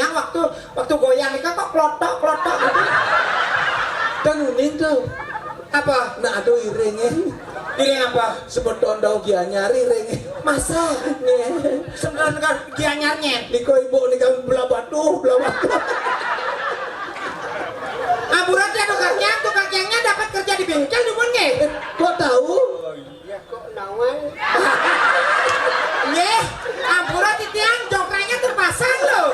tiang waktu goyang itu kok klotok gitu. Kan unik tuh. Apa? Nah aduh iringnya. Iring apa? Sebetulnya ndau gianyar iringnya. Masa? Sebenarnya kan gianyarnya. Niko ibu nih kan belah batu. Aburat ya tukang kiangnya dapat kerja di bengkel dukun nge. Kok tahu? Oh iya kok nawan. Nge, aburat itu yang jongkrangnya terpasang loh.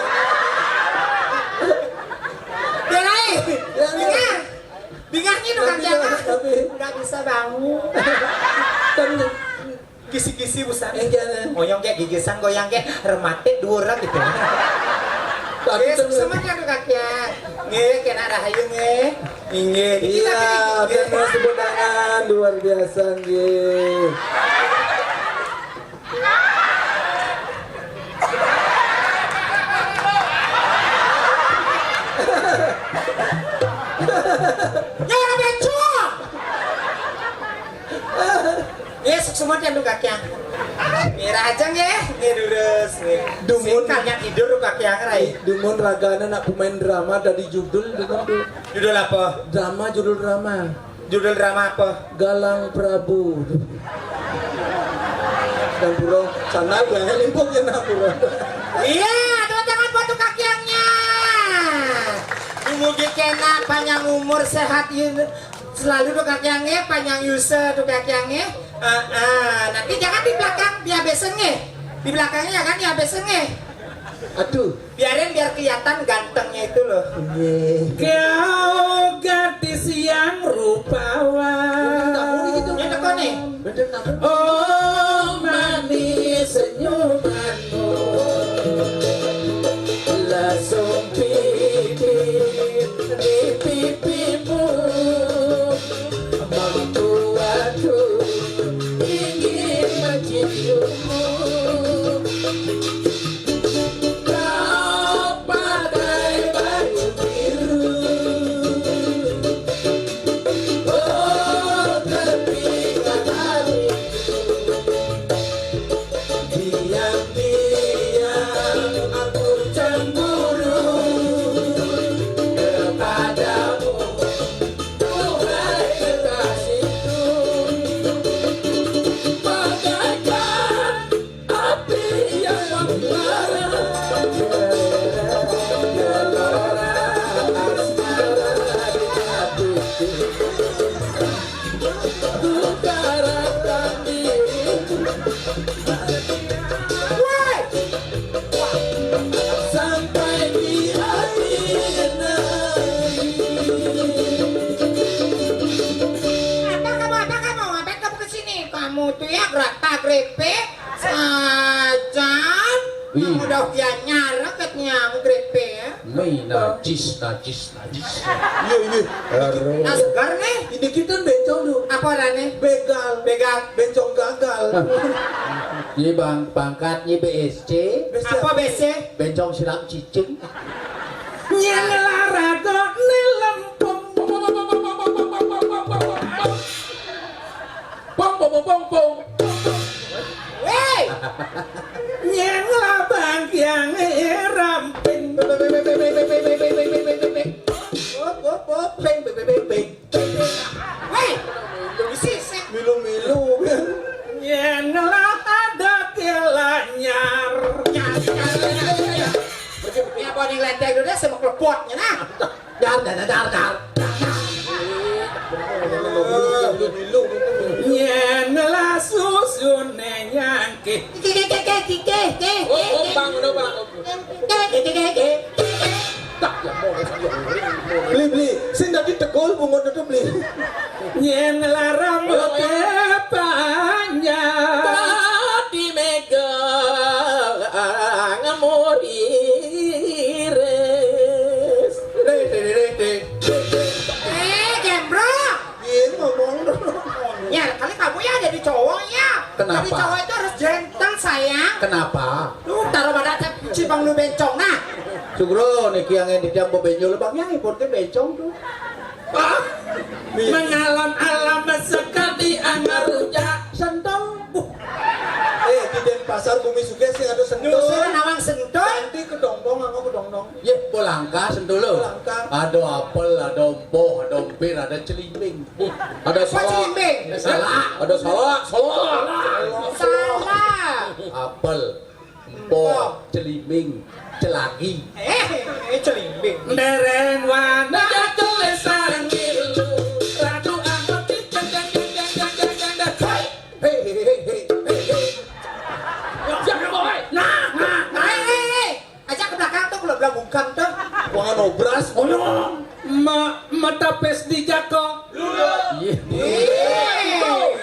Belai, bingarnya tukang kiangnya. Nggak bisa bangun. Kan Kisi-kisi busan. Jangan. Oyong kayak gigisan goyang kayak remate dua gitu. Tapi Semuanya tukang kiang. Nge, kena rahayu nge. Nge. iya, biar sebut tangan luar biasa nggih. Nyara becok. Yes, semua candu kakiang. Mira aja nge lurus nge. Dumun. Singkatnya tidur kakiang rai. Dumun ragana nak pemain drama dari judul dengan tuh. Judul apa? Judul drama. Judul drama apa? Galang Prabu. Dan burung sana gue limpuk ya nak burung. Iya, teman-teman buat tuh kakiangnya. Umugi kena panjang umur sehat selalu tuh kakiangnya panjang user tuh kakiangnya. Nanti jangan di belakang diabesenge. Di belakangnya jangan diabesenge. Aduh. Biarin biar kelihatan gantengnya itu loh. Kau gadis yang rupawan. Ini teko nih. Oh manis senyumanmu, langsung pipit di pipimu, membuatku ingin menciummu. Kau pakai baju biru, oh ketika hari diam-diam aku cemburu kepadamu, tuhai kekasihku, bagaikan api yang membara, gelora asmara di hatiku, ku garapkan diriku sampai di akhir negeri. Apa kamu? Ngapain kamu kesini? Kamu tuh ya gerak grepe sajan. Kamu udah nyara katanya kamu grepe ya. Mei najis. Iya. Nah segar nih. Ini kita bencong tuh. Apa nih? Begal, bencong gagal. Ini pangkatnya BSC, Apa BC? bencong siram cicing. Nyelara kok nelempong. Pong. Wey! Nyelara yang ramping. Wey! Isi sih. Milu. Nyelara ada kelanyar. Ya apa nih lenteng dulu deh sama klepotnya nah. Dar. Nyelara susune nyangke. Beli, sing tadi tegol bungut itu beli. Yen larang panjang tadi megang murires. Gembro. Iya ngomong. Ya kali kamu ya jadi cowok ya. Kenapa? Jadi cowok itu harus gentle sayang. Kenapa? Lu taruh pada cibang lu bencong nah. Sugro niki yang di jambu benjol bang yang impor ke bencong tuh. Mengalam-alam sekali angarunya sentong. Di Denpasar Bumi Suges sing ada Nyusul sentong. nawang sentuh. Nanti kedongdong aku kedongdong. Ya, Polangka Sentolo. Polangka. Ada apel, ada empok, ada umpir, ada celimbing. Ada Apa salak. celimbing? Ada salak. Salah. Apel, empok, celimbing, celagi. Celimbing. Deren wana tulis sanggil ratu angkot Hei. siapa boy Ajak ke belakang tuh kalau bilang bukan tuh. Wangan obras. mata pes di jako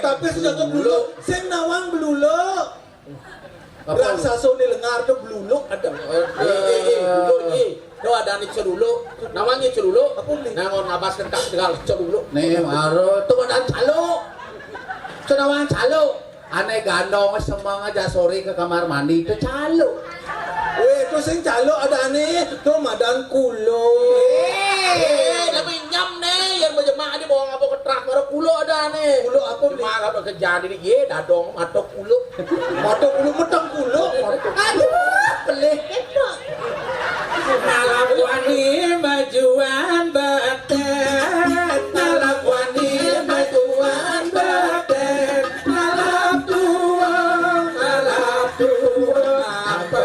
Tapi sudah ke beluluk. sing nawang beluluk Raksasa ni lengar tu beluluk ada. Beluluk ada ni ceruluk. Namanya ceruluk. Apa ni? Nangon ngabas kentak tegal ceruluk. Nih maro tu ada caluk. Senawan caluk. Aneh gandong semang aja sore ke kamar mandi itu caluk. weh tu sing caluk ada aneh tu madan kulo Tapi nyam nih yang berjemaah di bawah apa ketrak baru kulo ada nih. Kulo apa ni? Jemaah apa kejadian ini ye dadong matok kulo. matok kulo metang kulo Aduh, pelih itu. nalap wani majuan batet nalap wani majuan batet nalap tua apa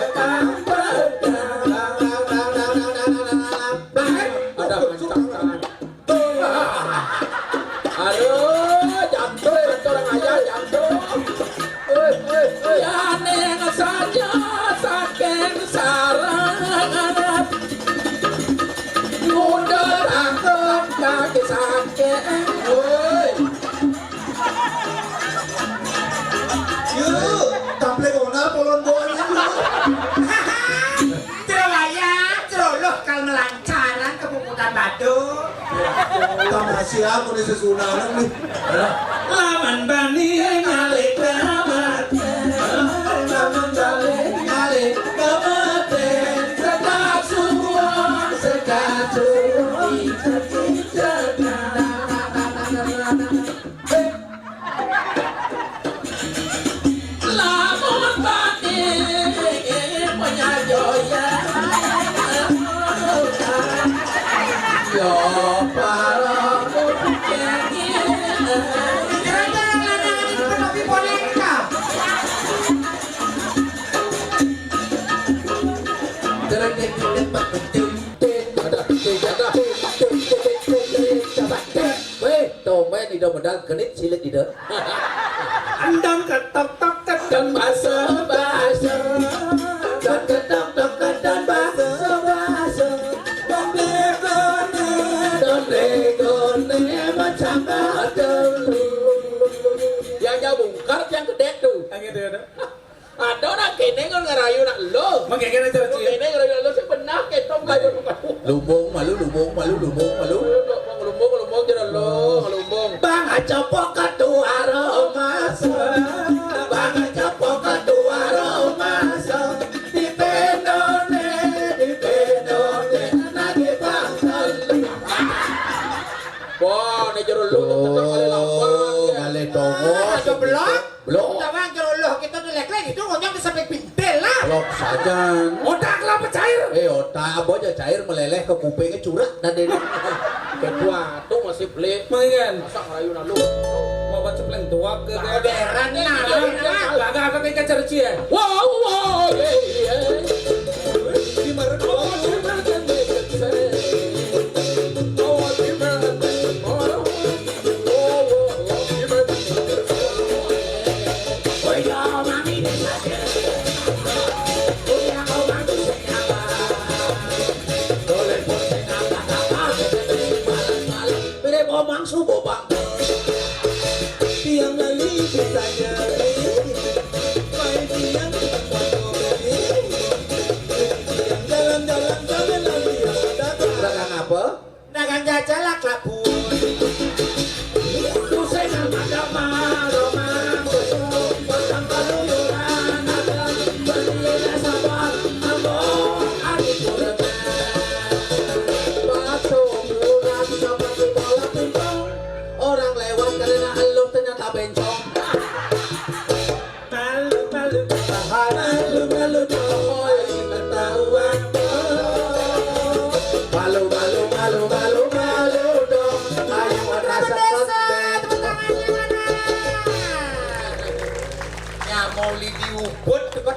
Ada mencakkan. Aduh, jantung orang ayah jantung. ya neng saja saken sarang mundur angkot kaki saken woi Yuk, tampil kona polon boleh. Cerewayang, ceroloh kal melancaran ke Pemuda Batu. Tamasih aku ni sesunanan ni. lawan bani ngalik kamate lawan bani ngalik kamate sedak suwon sedak suwon lawan bani penyajoya yo para Jangan lanangan itu lebih boneka. Tumben di dalam genit silit di dalam. Andang ketok tok kedan basa basa dan ketok tok kedan basa basa donde gone macam dulu Yang jauh bungkar yang gede tuh. gitu ya Ada orang kene ngerayu nak lo. makanya cara cia Kene ngerayu lo sih benar ketom kayu lumbung malu jadi lo lumbung. bang acopok kedua romas bang acopok kedua romas di pendone nagi bangkal Wah, ini jadi lo tetap kali lapar. kali tongo Ada belum? Belum. Kita bang ceroloh kita tuh lek itu ngonyong sampai pintel lah. Blok saja. otak kelapa cair Otak apa aja cair meleleh ke kupingnya curah tadi. Kedua tuh masih pelik. mengen Masa ngerayu nak lo. mau baca pleng tua ke Beran nah. Baga apa kayak cara cia Wow, di mana subo bang. tiang lali bisa jadi, main tiang tempat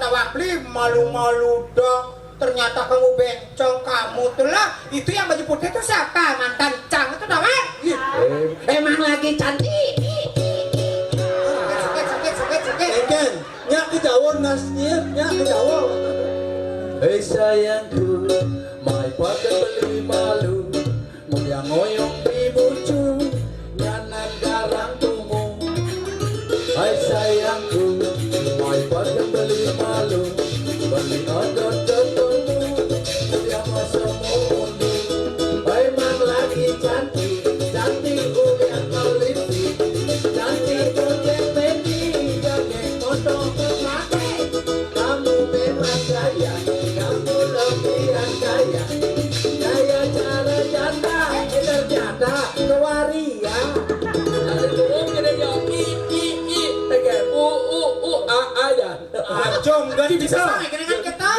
nawang beli malu-malu dong. Ternyata kamu bencong, kamu tuh lah. Itu yang baju putih itu siapa? Mantan Cang itu nawang. Emang lagi cantik. Sakit. Ken, nyak kejauhan nasnya, nyak kejauhan. Hei sayangku, mai pakai beli malu, mulia ngoyong pibucu, nyanan garang tumu. Hai sayangku, mai pakai beli malu, beli odot ketemu, mulia masa mundu. Hai mang lagi cantik, cantik ulian kau lipstick, cantik ulian baby, jaket motor kemake, kamu memang gaya. Gaya cara janda, ternyata kewaria. Ada turun kita jawab i, tegar ya. Acung gak bisa. Dengan kita.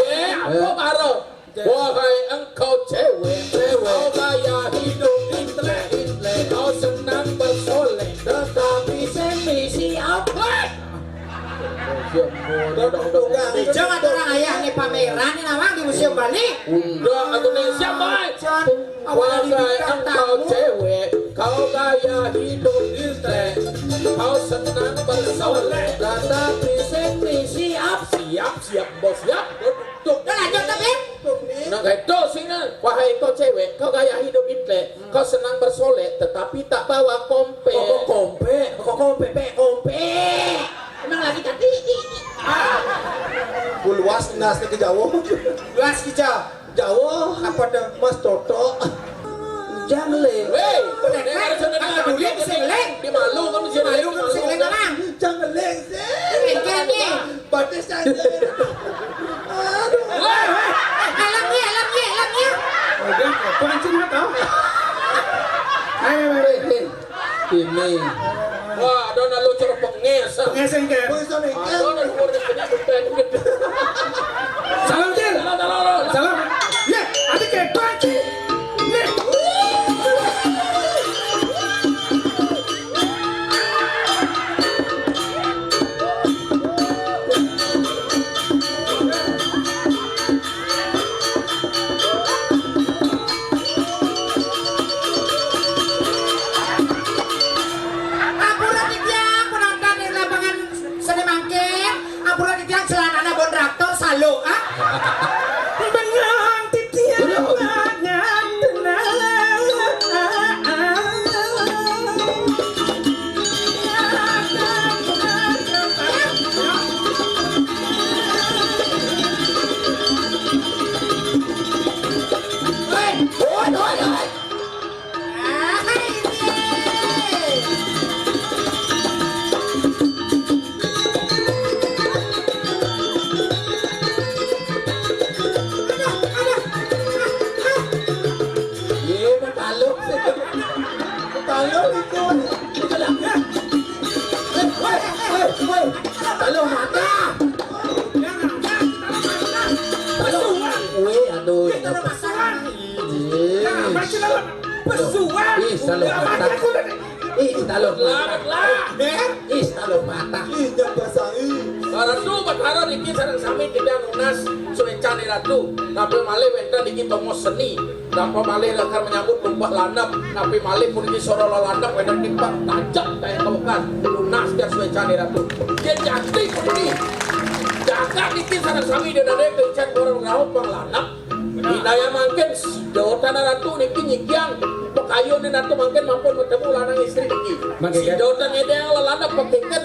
Apa baru? Wahai engkau cewek, kau gaya hidup intelek, kau senang bersolek, tetapi semisi apa? Jangan ada orang ayah nih pameran nih nawang di Museum Bali. Udah, Indonesia baik. Wahai engkau cewek, kau gaya hidup intelek, kau senang bersolek, tetapi semisi siap bos siap. Udah lanjut tapi. Nah kayak itu sih nah. Wahai kau cewek, kau gaya hidup intelek, kau senang bersolek, tetapi tak bawa kompe. Kompe. Emang lagi cantik. Luas nasnya kejauhan. Luas hijau. Jauh. Apa tuh? Mas Toto. Jangan leng. Weh, Udah kan dulu bisa leng. Di malu kan bisa Malu kan bisa leng nawang. Jangan lengser. Lengkel nih. Batas saja. Aduh. Alamnya. Udah, pancing atau? Ayo, ini. Wah, dona lu cor penges. Ngeseng ke. Dona lu udah gede. Salam Cil. Salam. Ya, ada kayak pancing. Nih. Halo, ah? Bengang titian banyak tenang. Halo mata. Halo. Aduh. Mata. Ratu batara dikit sareng sami tidak lunas suencane ratu. Tapi malih wenten dikit tomo seni. Napa malih akan menyambut tumpah landap. Tapi malih pun iki soro landap wenten timbang tajak kayak kebekas lunas dan suencane ratu. Dia cantik ini. Jaga dikit sareng sami dia dade kencan orang raut pang landap. Daya mangken jawatan ratu niki nyikian pekayon ratu mangken mampun bertemu lanang istri niki. Si jawatan ngedeng landap pakeken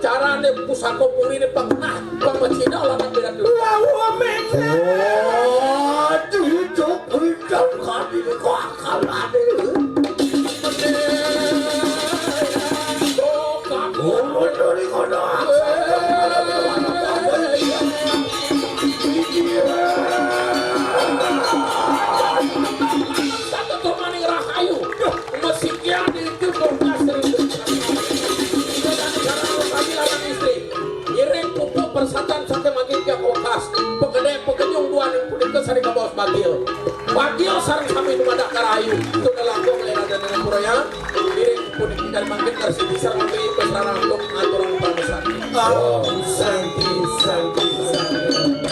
cara nih pusaka puri nih pernah pemecina lanang ratu. Wow, mega. Cucuk hitam kami di kuakal ada. Dari kono. Satu temani rahayu. Musiknya di itu podcast itu. Iring pupuk persatan sampai makin ke kokas. Pekenyung dua nih pun itu sering ke bawah bagil sarang kami di madak karayu. Itu dalam gong lena dan nenek puraya. Iring puniki kan mangkin karsi bisa membeli pesrana untuk aturan pramusa. Oh, santi, santi, santi.